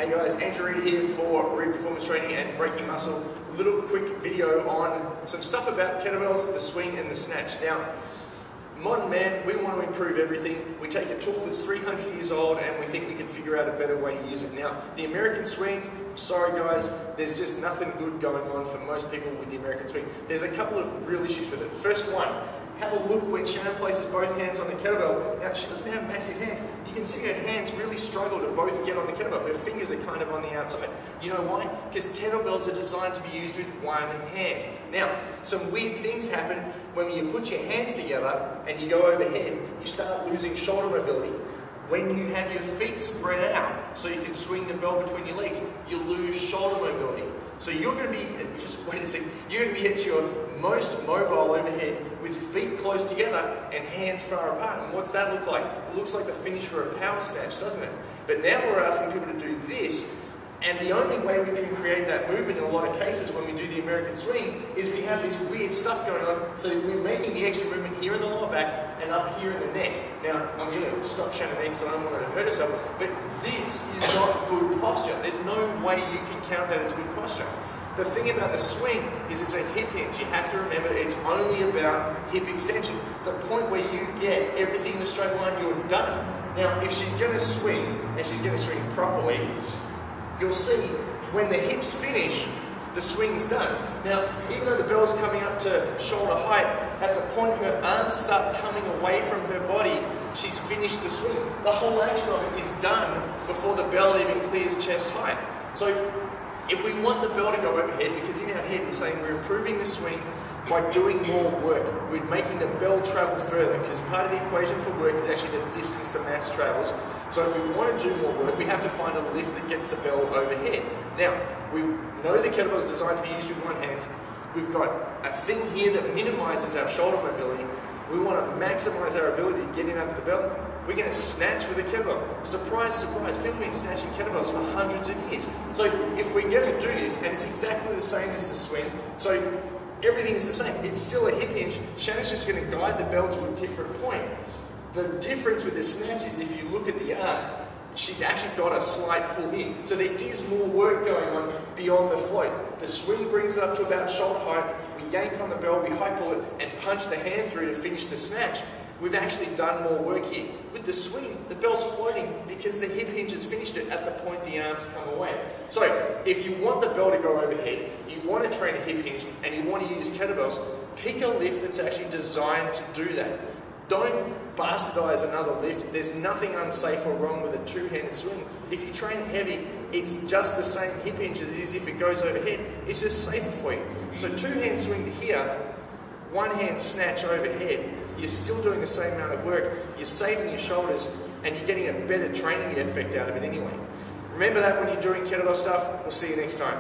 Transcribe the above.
Hey guys, Andrew Reed here for Reed Performance Training and Breaking Muscle. A little quick video on some stuff about kettlebells, the swing and the snatch. Now, modern man, we want to improve everything. We take a tool that's 300 years old and we think we can figure out a better way to use it. Now, the American swing, sorry guys, there's just nothing good going on for most people with the American swing. There's a couple of real issues with it. First one, have a look when Shannon places both hands on the kettlebell. Now, she doesn't have massive hands. You can see her hands really struggle to both get on the kettlebell. Her fingers are kind of on the outside. You know why? Because kettlebells are designed to be used with one hand. Now, some weird things happen when you put your hands together and you go overhead. You start losing shoulder mobility. When you have your feet spread out so you can swing the bell between your legs, you lose shoulder mobility. So you're going to be, just wait a second, you're going to be at your most mobile overhead with feet close together and hands far apart. And what's that look like? It looks like the finish for a power snatch, doesn't it? But now we're asking people to do this, and the only way we can create that movement in a lot of cases when we do the American swing is we have this weird stuff going on. So we're making the extra movement here in the lower back and up here in the neck. Now, I'm going to stop Shannon there because I don't want her to hurt herself, but this is not good posture. There's no way you can count that as good posture. The thing about the swing is it's a hip hinge. You have to remember it's only about hip extension. The point where you get everything in a straight line, you're done. Now, if she's going to swing, and she's going to swing properly, you'll see when the hips finish, the swing's done. Now, even though the bell's coming up to shoulder height, at the point her arms start coming away from her body, she's finished the swing. The whole action of it is done before the bell even clears chest height. So, if we want the bell to go overhead, because in our head we're saying we're improving the swing by doing more work, we're making the bell travel further, because part of the equation for work is actually the distance the mass travels. So if we want to do more work, we have to find a lift that gets the bell overhead. Now, we know the kettlebell is designed to be used with one hand. We've got a thing here that minimizes our shoulder mobility. We want to maximize our ability to get in under the bell. We're going to snatch with a kettlebell. Surprise, surprise, people have been snatching kettlebells for hundreds of years. So if we're going to do this, and it's exactly the same as the swing, so everything is the same. It's still a hip hinge. Shannon's just going to guide the bell to a different point. The difference with the snatch is if you look at the arm, she's actually got a slight pull in. So there is more work going on beyond the float. The swing brings it up to about shoulder height. We yank on the bell, we high pull it, and punch the hand through to finish the snatch. We've actually done more work here. With the swing, the bell's floating because the hip hinge has finished it at the point the arms come away. So, if you want the bell to go overhead, you want to train a hip hinge, and you want to use kettlebells, pick a lift that's actually designed to do that. Don't bastardize another lift. There's nothing unsafe or wrong with a two-handed swing. If you train heavy, it's just the same hip hinge as if it goes overhead. It's just safer for you. So two-hand swing to here, one-hand snatch overhead. You're still doing the same amount of work, you're saving your shoulders, and you're getting a better training effect out of it anyway. Remember that when you're doing kettlebell stuff. We'll see you next time.